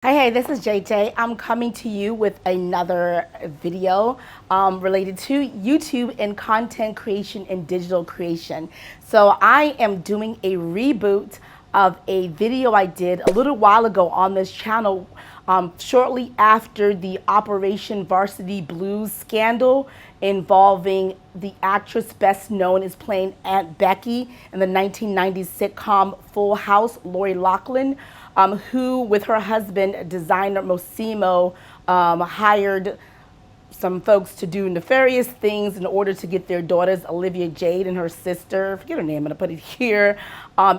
Hey, this is JJ. I'm coming to you with another video related to YouTube and content creation and digital creation. So I am doing a reboot of a video I did a little while ago on this channel shortly after the Operation Varsity Blues scandal involving the actress best known as playing Aunt Becky in the 1990s sitcom Full House, Lori Loughlin, who, with her husband, designer Mossimo, hired some folks to do nefarious things in order to get their daughters, Olivia Jade and her sister, forget her name, I'm gonna put it here,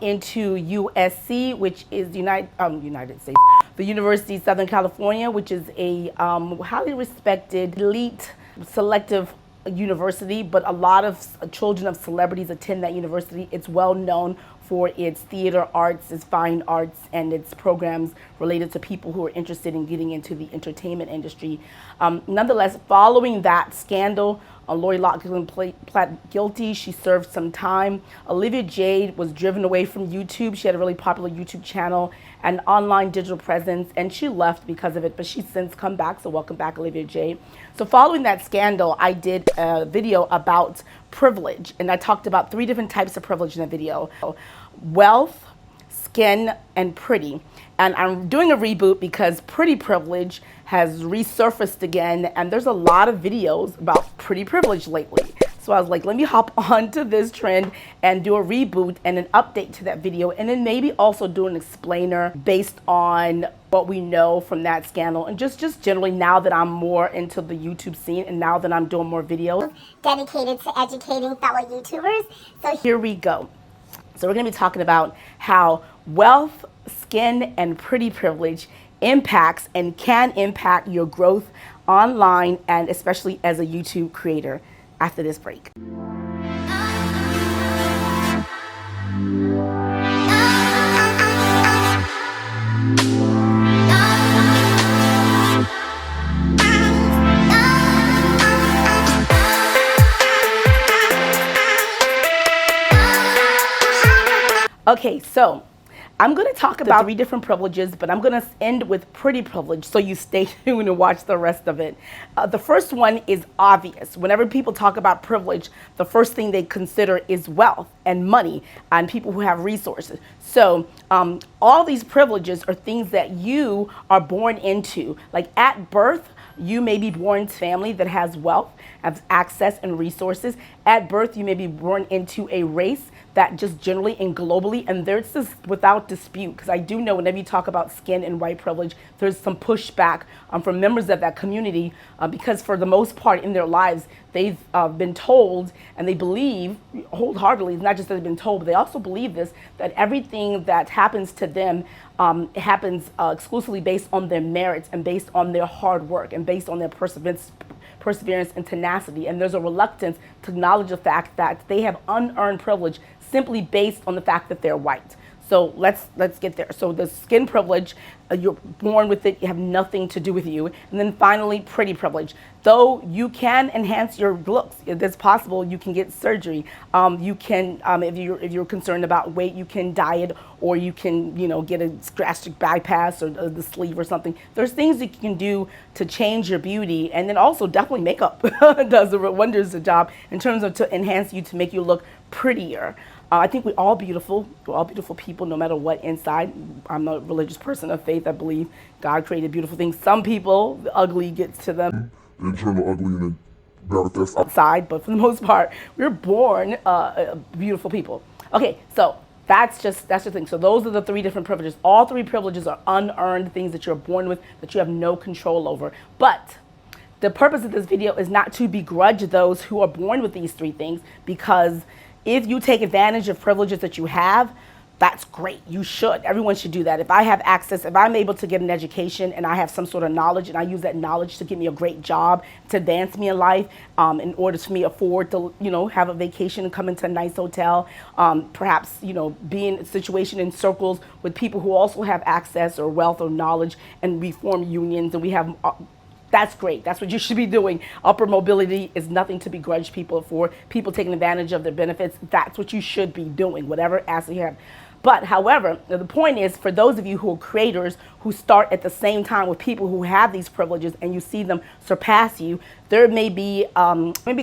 into USC, which is the United States, the University of Southern California, which is a highly respected, elite, selective university, but a lot of children of celebrities attend that university. It's well known for its theater arts, its fine arts, and its programs related to people who are interested in getting into the entertainment industry. Nonetheless, following that scandal, Lori Loughlin pled guilty. She served some time. Olivia Jade was driven away from YouTube. She had a really popular YouTube channel and online digital presence, and she left because of it, but she's since come back, so welcome back, Olivia Jade. So following that scandal, I did a video about privilege, and I talked about 3 different types of privilege in the video: wealth, skin, and pretty. And I'm doing a reboot because pretty privilege has resurfaced again, and there's a lot of videos about pretty privilege lately. So I was like, let me hop onto this trend and do a reboot and an update to that video, and then maybe also do an explainer based on what we know from that scandal, and just generally, now that I'm more into the YouTube scene and now that I'm doing more videos dedicated to educating fellow YouTubers. So here we go. So we're going to be talking about how wealth, skin, and pretty privilege impacts and can impact your growth online, and especially as a YouTube creator, after this break. Okay, so I'm going to talk about 3 different privileges, but I'm going to end with pretty privilege, so you stay tuned and watch the rest of it. The first one is obvious. Whenever people talk about privilege, the first thing they consider is wealth and money and people who have resources. So all these privileges are things that you are born into. Like at birth, you may be born into a family that has wealth, has access and resources. At birth, you may be born into a race that just generally and globally, and there's this without dispute, because I do know whenever you talk about skin and white privilege, there's some pushback from members of that community, because for the most part in their lives, they've been told, and they believe wholeheartedly, not just that they've been told, but they also believe this, that everything that happens to them happens exclusively based on their merits and based on their hard work and based on their perseverance and tenacity. And there's a reluctance to acknowledge the fact that they have unearned privilege simply based on the fact that they're white. So let's get there. So the skin privilege, you're born with it, you have nothing to do with you. And then finally, pretty privilege. Though you can enhance your looks, if it's possible, you can get surgery. You can, if you're concerned about weight, you can diet, or you can, get a gastric bypass or the sleeve or something. There's things that you can do to change your beauty, and then also definitely makeup does a wonders job in terms of to enhance you, to make you look prettier. I think we're all beautiful. We're all beautiful people, no matter what inside. I'm a religious person of faith. I believe God created beautiful things. Some people, the ugly gets to them. The internal ugly and the manifest outside, but for the most part, we're born beautiful people. Okay, so that's the thing. So those are the 3 different privileges. All 3 privileges are unearned things that you're born with, that you have no control over. But the purpose of this video is not to begrudge those who are born with these 3 things, because if you take advantage of privileges that you have, that's great. You should. Everyone should do that. If I have access, if I'm able to get an education and I have some sort of knowledge, and I use that knowledge to get me a great job, to advance me in life, in order for me afford to, have a vacation and come into a nice hotel, perhaps, be in a situation in circles with people who also have access or wealth or knowledge, and we form unions, and we have that's great. That's what you should be doing. Upper mobility is nothing to begrudge people for. People taking advantage of their benefits, that's what you should be doing, whatever asset you have. But however, the point is, for those of you who are creators who start at the same time with people who have these privileges and you see them surpass you, there may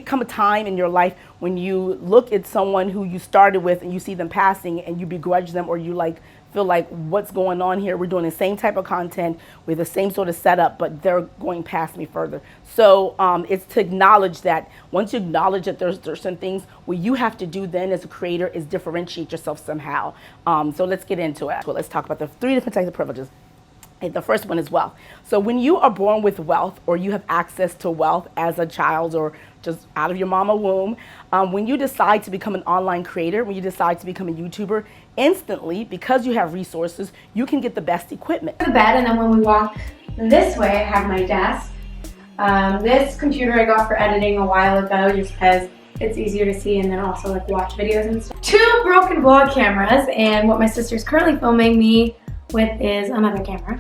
come a time in your life when you look at someone who you started with and you see them passing and you begrudge them, or you feel like, what's going on here? We're doing the same type of content with the same sort of setup, but they're going past me further. So it's to acknowledge that. Once you acknowledge that there's certain things, what you have to do then as a creator is differentiate yourself somehow. So let's get into it. Well, let's talk about the 3 different types of privileges. The first one is wealth. So when you are born with wealth, or you have access to wealth as a child or just out of your mama womb, when you decide to become an online creator, when you decide to become a YouTuber, instantly, because you have resources, you can get the best equipment. The bed, and then when we walk this way, I have my desk. This computer I got for editing a while ago just because it's easier to see and then also like watch videos and stuff. 2 broken vlog cameras, and what my sister's currently filming me with is another camera.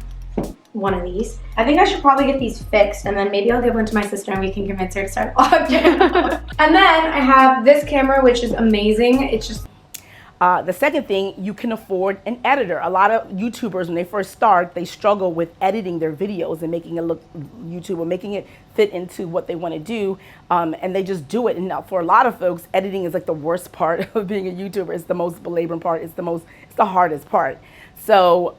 One of these. I think I should probably get these fixed, and then maybe I'll give one to my sister and we can convince her to start a vlog channel. And then I have this camera, which is amazing. It's just the second thing, you can afford an editor. A lot of YouTubers, when they first start, they struggle with editing their videos and making it look YouTube, or making it fit into what they want to do, and they just do it. And now for a lot of folks, editing is like the worst part of being a YouTuber. It's the most belaboring part. It's the hardest part. So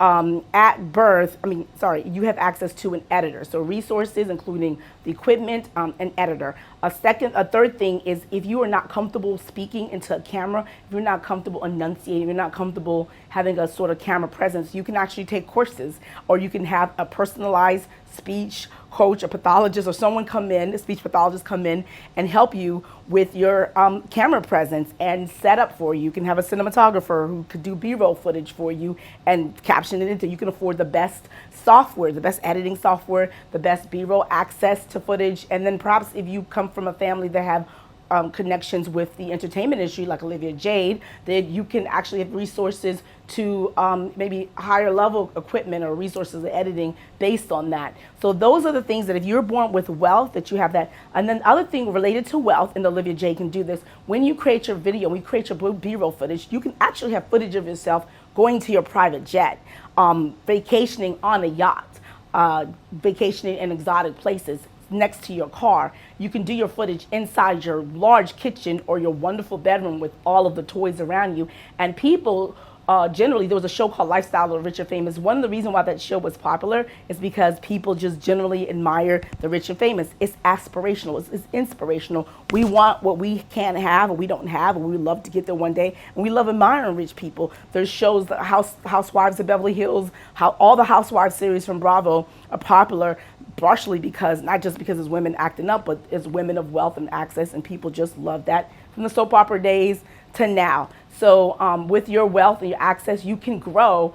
at birth, you have access to an editor. So resources, including the equipment, an editor. A third thing is, if you are not comfortable speaking into a camera, if you're not comfortable enunciating, you're not comfortable having a sort of camera presence, you can actually take courses, or you can have a personalized speech coach, a pathologist, or someone a speech pathologist come in and help you with your camera presence and set up for you. You can have a cinematographer who could do B-roll footage for you and caption it into. You can afford the best software, the best editing software, the best B-roll access to footage. And then perhaps if you come from a family that have connections with the entertainment industry, like Olivia Jade, that you can actually have resources to maybe higher level equipment or resources of editing based on that. So those are the things that if you're born with wealth, that you have that. And then the other thing related to wealth, and Olivia Jade can do this, when you create your video, when you create your B-roll footage, you can actually have footage of yourself going to your private jet, vacationing on a yacht, vacationing in exotic places next to your car. You can do your footage inside your large kitchen or your wonderful bedroom with all of the toys around you. And people generally, there was a show called Lifestyle of the Rich and Famous. One of the reasons why that show was popular is because people just generally admire the rich and famous. It's aspirational, it's inspirational. We want what we can't have, or we don't have, and we love to get there one day. And we love admiring rich people. There's shows, the Housewives of Beverly Hills, how all the Housewives series from Bravo are popular, partially because, not just because it's women acting up, but it's women of wealth and access, and people just love that from the soap opera days to now. So with your wealth and your access, you can grow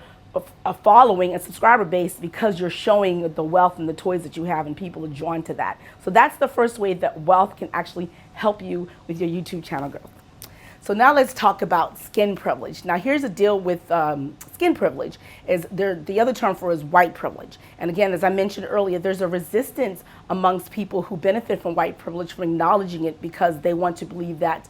a following and subscriber base because you're showing the wealth and the toys that you have, and people are drawn to that. So that's the first way that wealth can actually help you with your YouTube channel growth. So now let's talk about skin privilege. Now here's the deal with skin privilege. The other term for it is white privilege. And again, as I mentioned earlier, there's a resistance amongst people who benefit from white privilege from acknowledging it, because they want to believe that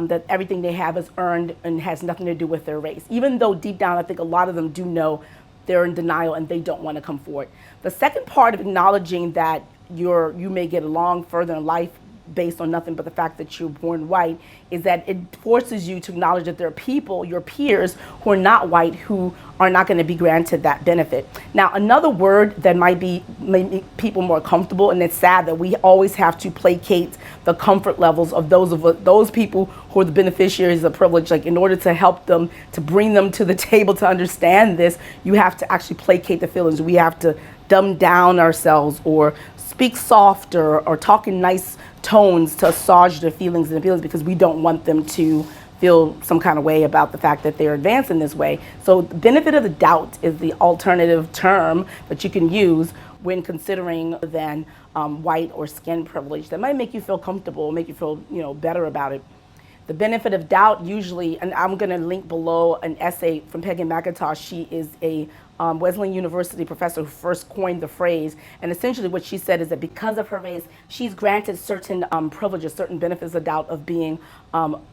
that everything they have is earned and has nothing to do with their race. Even though deep down, I think a lot of them do know they're in denial and they don't want to come forward. The second part of acknowledging that you may get along further in life based on nothing but the fact that you're born white is that it forces you to acknowledge that there are people, your peers, who are not white, who are not going to be granted that benefit. Now, another word that might make people more comfortable, and it's sad that we always have to placate the comfort levels of those people who are the beneficiaries of privilege. Like, in order to help them, to bring them to the table to understand this, you have to actually placate the feelings. We have to dumb down ourselves, or speak softer, or talk in nice tones to assuage their feelings because we don't want them to feel some kind of way about the fact that they're advancing this way. So the benefit of the doubt is the alternative term that you can use when considering white or skin privilege that might make you feel comfortable, make you feel better about it. The benefit of doubt usually, and I'm going to link below an essay from Meagan McIntosh. She is a Wesleyan University professor who first coined the phrase. And essentially what she said is that because of her race, she's granted certain privileges, certain benefits of doubt of being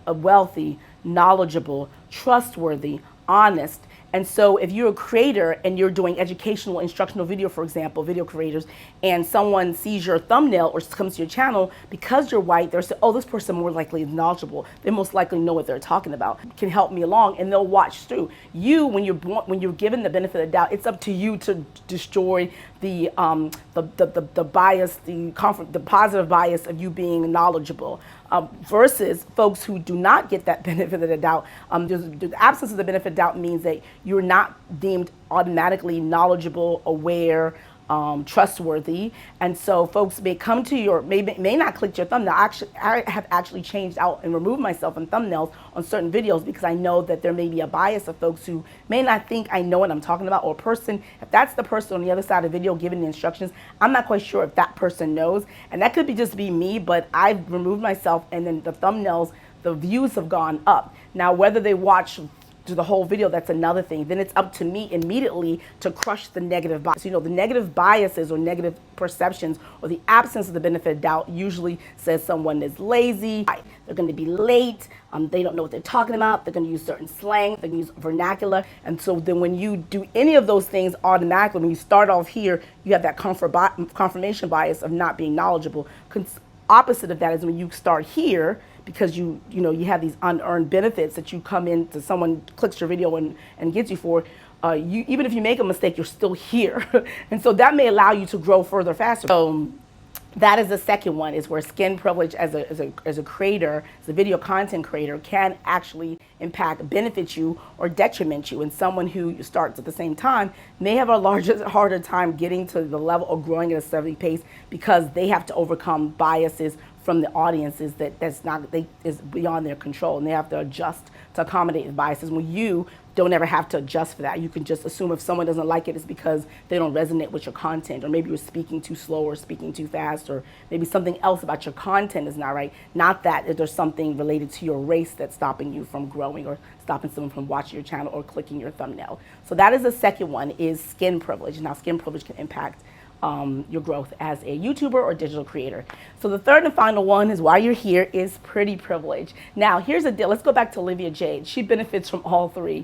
wealthy, knowledgeable, trustworthy, honest. And so if you're a creator and you're doing educational, instructional video, for example, video creators, and someone sees your thumbnail or comes to your channel, because you're white, they're saying, oh, this person more likely is knowledgeable. They most likely know what they're talking about, can help me along, and they'll watch through. You, when you're given the benefit of the doubt, it's up to you to destroy the bias, the positive bias of you being knowledgeable. Versus folks who do not get that benefit of the doubt. The absence of the benefit of doubt means that you're not deemed automatically knowledgeable, aware, trustworthy, and so folks may come to your, may not click your thumbnail. I have actually changed out and removed myself from thumbnails on certain videos because I know that there may be a bias of folks who may not think I know what I'm talking about, or a person, if that's the person on the other side of the video giving the instructions, I'm not quite sure if that person knows, and that could be just be me, but I've removed myself, and then the thumbnails, the views have gone up. Now, whether they watch to the whole video, that's another thing. Then it's up to me immediately to crush the negative bias. You know, the negative biases or negative perceptions or the absence of the benefit of doubt usually says someone is lazy, they're going to be late, they don't know what they're talking about, they're going to use certain slang, they're going to use vernacular. And so then when you do any of those things automatically, when you start off here, you have that confirmation bias of not being knowledgeable. Opposite of that is when you start here, because you have these unearned benefits that you come in to, someone clicks your video and gets you for, even if you make a mistake, you're still here. And so that may allow you to grow further faster. So that is the second one, is where skin privilege as a creator, as a video content creator, can actually impact, benefit you or detriment you. And someone who starts at the same time may have a harder time getting to the level or growing at a steady pace because they have to overcome biases from the audiences is beyond their control, and they have to adjust to accommodate the biases. When you don't ever have to adjust for that, you can just assume if someone doesn't like it, it's because they don't resonate with your content, or maybe you're speaking too slow or speaking too fast, or maybe something else about your content is not right. Not that there's something related to your race that's stopping you from growing or stopping someone from watching your channel or clicking your thumbnail. So that is the second one, is skin privilege. Now, skin privilege can impact your growth as a YouTuber or digital creator. So the third and final one is, why you're here, is pretty privilege. Now, here's the deal. Let's go back to Olivia Jade. She benefits from all three.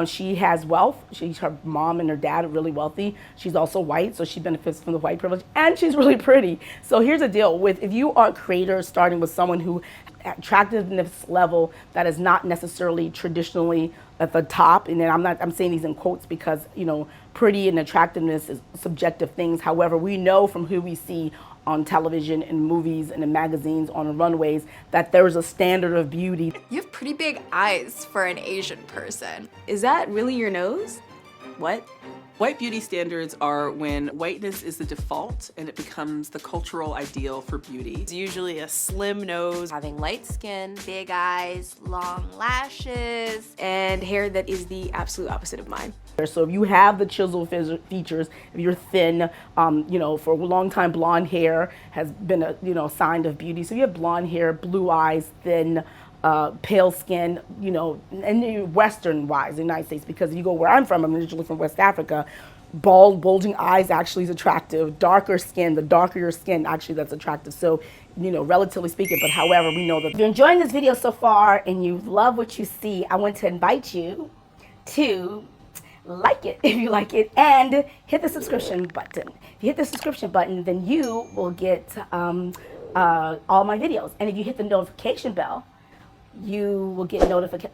She has wealth. Her mom and her dad are really wealthy. She's also white, so she benefits from the white privilege, and she's really pretty. So here's the deal. If you are a creator starting with someone who attractiveness level that is not necessarily traditionally at the top, and then I'm saying these in quotes because, pretty and attractiveness is subjective things. However, we know from who we see on television and movies and in magazines, on runways, that there is a standard of beauty. You have pretty big eyes for an Asian person. Is that really your nose? What? White beauty standards are when whiteness is the default and it becomes the cultural ideal for beauty. It's usually a slim nose, having light skin, Big eyes, long lashes, and hair that is the absolute opposite of mine. So if you have the chisel features, if you're thin, for a long time, blonde hair has been a sign of beauty. So you have blonde hair, blue eyes, thin, pale skin, and Western wise, the United States, because if you go where I'm from originally from West Africa, bald, bulging eyes actually is attractive. Darker skin, the darker your skin, actually that's attractive. So, relatively speaking, but however, we know that if you're enjoying this video so far and you love what you see, I want to invite you to like it if you like it, and hit the subscription button. If you hit the subscription button, then you will get all my videos. And if you hit the notification bell, you will get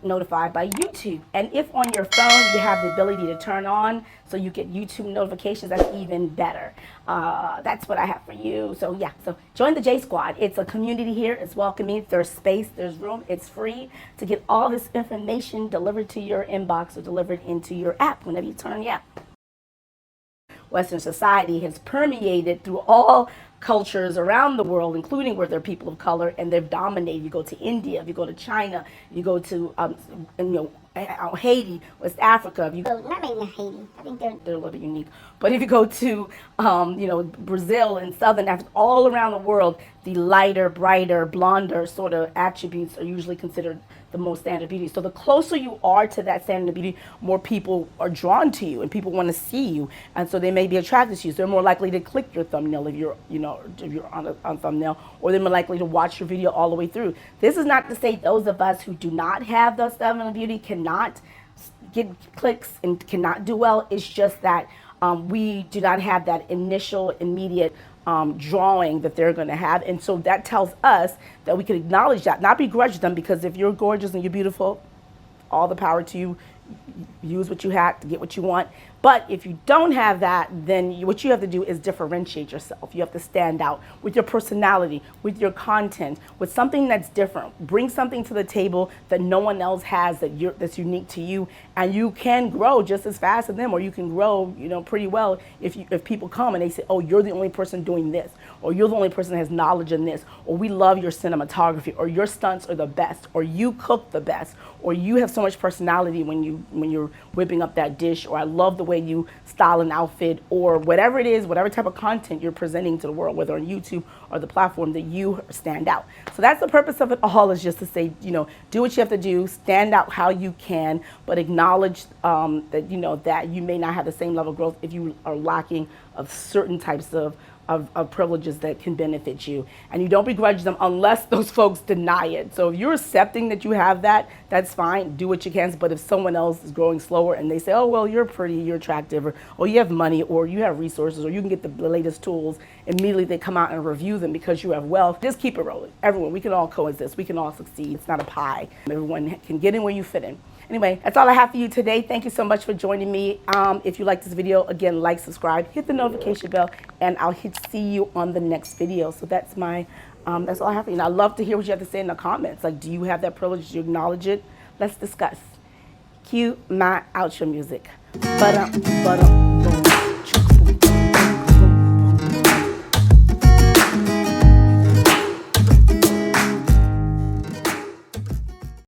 notified by YouTube. And if on your phone you have the ability to turn on so you get YouTube notifications, that's even better. That's what I have for you. So yeah, so join the J Squad. It's a community here. It's welcoming. There's space, there's room. It's free to get all this information delivered to your inbox or delivered into your app whenever you turn on the app. Western society has permeated through all cultures around the world, including where they're people of color, and they've dominated. You go to India, if you go to China, you go to Haiti, West Africa. If you Not maybe Haiti. I think they're a little bit unique. But if you go to, Brazil and Southern Africa, all around the world, the lighter, brighter, blonder sort of attributes are usually considered the most standard beauty. So the closer you are to that standard of beauty, more people are drawn to you and people want to see you. And so they may be attracted to you. So they're more likely to click your thumbnail if you're on a thumbnail, or they're more likely to watch your video all the way through. This is not to say those of us who do not have the standard of beauty cannot get clicks and cannot do well. It's just that we do not have that initial, immediate drawing that they're going to have. And so that tells us that we can acknowledge that, not begrudge them, because if you're gorgeous and you're beautiful, all the power to you. Use what you have to get what you want. But if you don't have that, then what you have to do is differentiate yourself. You have to stand out with your personality, with your content, with something that's different. Bring something to the table that no one else has, that's unique to you, and you can grow just as fast as them, or you can grow, pretty well if people come and they say, "Oh, you're the only person doing this," or "You're the only person that has knowledge in this," or "We love your cinematography," or "Your stunts are the best," or "You cook the best," or "You have so much personality when you're whipping up that dish," or "I love the way you style an outfit," or whatever it is, whatever type of content you're presenting to the world, whether on YouTube or the platform, that you stand out. So that's the purpose of it all, is just to say, do what you have to do, stand out how you can, but acknowledge that, that you may not have the same level of growth if you are lacking of certain types of privileges that can benefit you. And you don't begrudge them unless those folks deny it. So if you're accepting that you have that, that's fine. Do what you can. But if someone else is growing slower and they say, "Oh, well, you're pretty, you're attractive," or you have money, or you have resources, or you can get the latest tools, immediately they come out and review them because you have wealth. Just keep it rolling. Everyone, we can all coexist. We can all succeed. It's not a pie. Everyone can get in where you fit in. Anyway, that's all I have for you today. Thank you so much for joining me. If you like this video, again, like, subscribe, hit the notification bell, and I'll see you on the next video. So that's that's all I have for you. And I'd love to hear what you have to say in the comments. Like, do you have that privilege? Do you acknowledge it? Let's discuss. Cue my outro music. Ba-dum, ba-dum.